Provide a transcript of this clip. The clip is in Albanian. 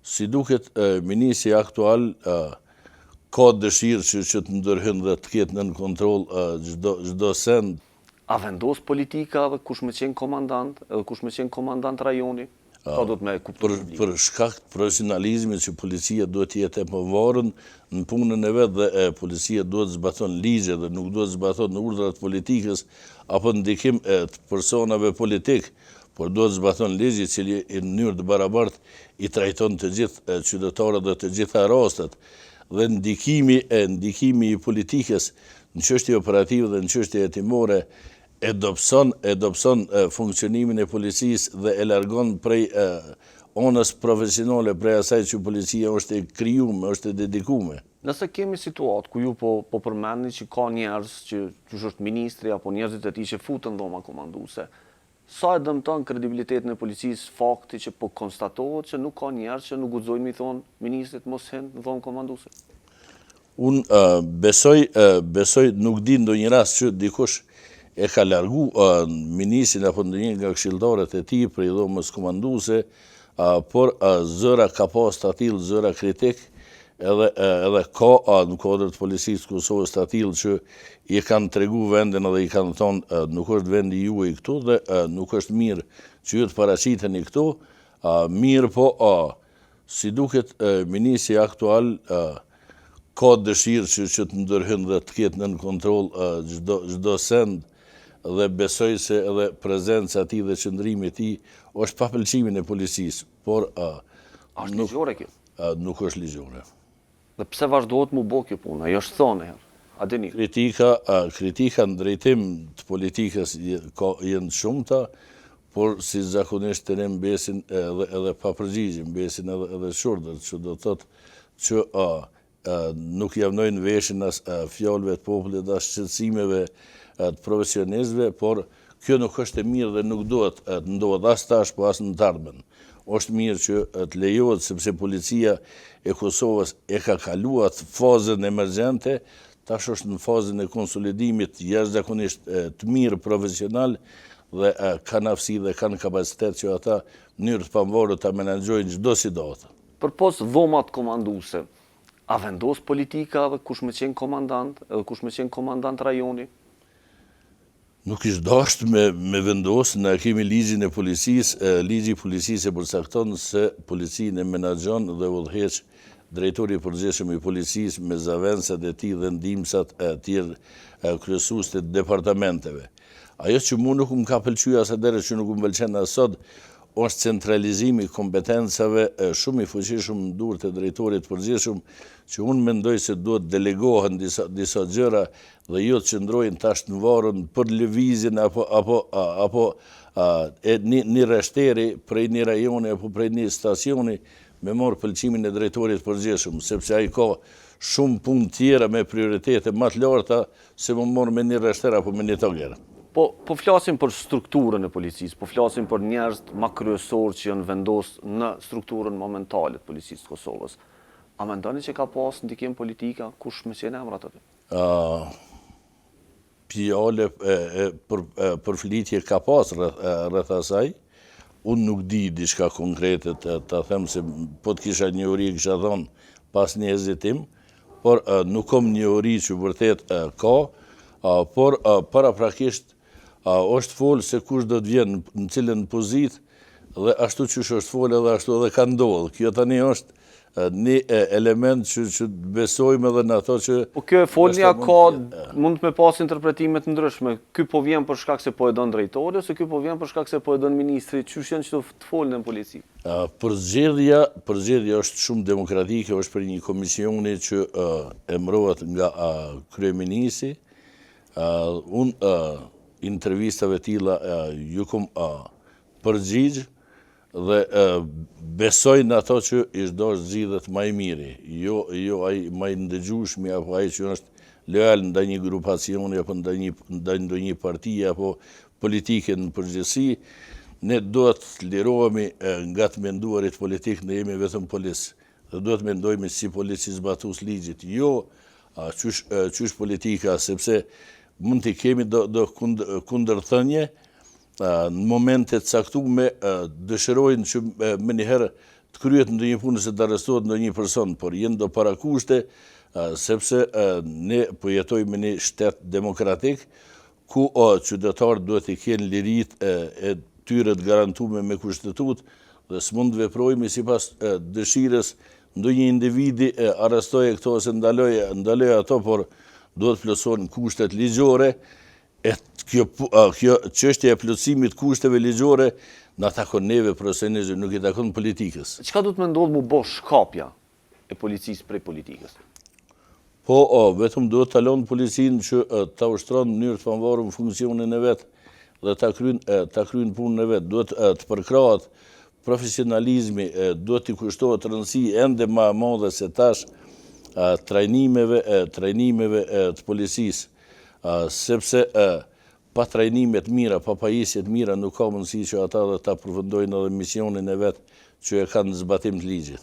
Si duket, ministri aktual ka dëshirë që të ndërhyjnë dhe të ketë nën kontroll çdo send. A vendos politika dhe kush me qenë komandant, edhe kush me qenë komandant rajoni? Ka do të me kuptu për shkak të profesionalizmit që policia duhet të jetë e pavarur në punën e vet dhe policia duhet të zbaton ligje dhe nuk duhet të zbaton urdhrat politikës apo ndikim të personave politik, por duhet të zbaton ligje i cili në mënyrë të barabartë i trajton të gjithë qytetarët dhe të gjitha rastet. Dhe ndikimi i politikës në çështje operative dhe në çështje hetimore e dobëson funksionimin e policisë dhe e largon prej onës profesionale, prej asaj që policia është e krijuar, është e dedikuar. Nëse kemi situatë ku ju po përmendni që ka njerëz që është ministri apo njerëzit e tij që futen dhoma komanduese, sa e dëmton kredibilitetin e policisë fakti që po konstatohet që nuk ka njerëz që nuk guxojnë mi thonë ministrit mos hin në dhomë komanduese? Unë besoj nuk di ndonjë rast që dikush e ka largu ministrin apo ndonjë nga këshilltarët e tij prej dhomës komanduese, por zëra ka pas të atill, zëra kritik, edhe ka në kodrët policisë të Kosovës të atill që i kanë tregu vendin edhe i kanë thonë nuk është vendi juaj këtu dhe nuk është mirë që ju të paraqiteni këtu, mirë po si duket ministri aktual ka dëshirë që të ndërhyjnë dhe të ketë nën kontroll çdo send dhe besoj se edhe prezenca e tij dhe qëndrimi i tij është pa pëlqimin e policisë, por është ligjore kjo? Nuk është ligjore. Dhe pse vazhdohet mu bë kjo punë? Ajo është thonë herë. A dini? Kritika në drejtim të politikës janë shumëta, por si zakonisht të ne mbesin edhe pa përgjigje, mbesin edhe shurdët, që do të thotë që nuk javnojnë veshin as fjalëve të popullit, as shqetësimeve të profesionistëve, por kjo nuk është e mirë dhe nuk duhet të ndodhë as tash, po as në të ardhmen. Është mirë që të lejohet sepse policia e Kosovës e ka kaluar fazën emergjente, tash është në fazën e konsolidimit jashtëzakonisht të mirë profesional dhe kanë aftësi dhe kanë kapacitet që ata në mënyrë të pavarur ta menaxhojnë çdo situatë. Përpos dhomat komanduese, a vendos politika dhe kush me qenë komandant, edhe kush me qenë komandant rajoni? Nuk ishtë dashtë me vendosë, në kemi ligjin e policisë, ligji i policisë e përcakton se policinë e menaxhon dhe udhëheq drejtori i përgjithshëm i policisë me zaventësat e tij dhe ndihmësat e tjerë kryesues të departamenteve. Ajo që mu nuk më ka pëlqyer as atëherë që nuk më pëlqen as sot, është centralizimi i kompetencave shumë i fuqishëm në dorë të drejtorit të përgjithshëm, që unë mendoj se duhet delegohen disa gjëra dhe jo të qëndrojnë tash në varën për lëvizjen apo një rreshteri prej një rajoni apo prej një stacioni me marrë pëlqimin e drejtorit të përgjithshëm, sepse ai ka shumë punë tjera me prioritete më të larta se më marrë me një rreshter apo me një toger. Po flasim për strukturën e policisë, po flasim për njerëz më kryesorë që janë vendosur në strukturën momentale të policisë të Kosovës. A mendoni që ka pas ndikim politika, kush me qenë emrat aty? Fjale përflitje ka pas rreth asaj. Unë nuk di diçka konkrete të them se po të kisha një uri kisha thonë pas një hezitim, por nuk kam një uri që vërtet ka, por paraprakisht është folë se kush do të vjen në cilën pozitë dhe ashtu që është folë edhe ashtu edhe ka ndodhë. Kjo tani është një element që besojmë edhe në ato që... Po kjo e folja mund të me pas interpretimet ndryshme. Ky po vjen për shkak se po e don drejtori, ose ky po vjen për shkak se po e don ministri. Qysh janë që të folën në polici? Përzgjedhja është shumë demokratike, është për një komisioni që emërohet nga kryeministri. Unë intervistave tilla ju kom përgjigj dhe besoj në ato që ishtë dosh zgjidhet më i miri, jo ai më i ndëgjueshmi apo ai që është lojal ndaj një grupacioni apo ndaj ndonjë partie apo politike në përgjithësi. Ne duhet të lirohemi nga të menduarit politik, ne jemi vetëm policë dhe duhet mendojmë si policë zbatues ligjit, jo qysh politika, sepse mund të kemi do kundërthënie në momente të caktuara dëshirojnë që më njëherë të kryet ndonjë punë se të arrestohet ndonjë person, por jenë do parakushte, sepse ne po jetojmë në një shtet demokratik, ku qytetarët duhet i kenë liritë e tyre të garantuar me kushtetut, dhe s'mund të veprojmë sipas dëshirës ndonjë individi arrestoje këto ose ndaloje ato, por duhet plotësohen kushtet ligjore. Kjo çështja e plotësimit kushteve ligjore na takon neve profesionistë, nuk i takon politikës. Çka do të më ndodhë mu bo shkapja e policisë prej politikës? Po, vetëm duhet ta lënë policinë që ta ushtron në mënyrë të pavarur funksionin e vet dhe ta kryen punën e vet. Duhet të përkrahet profesionalizmi, duhet i kushtohet rëndësi ende më e madhe se tash trajnimeve të policisë, sepse pa trajnime të mira, pa pajisje të mira, nuk ka mundësi që ata dhe ta përfundojnë edhe misionin e vet që e kanë në zbatim të ligjit.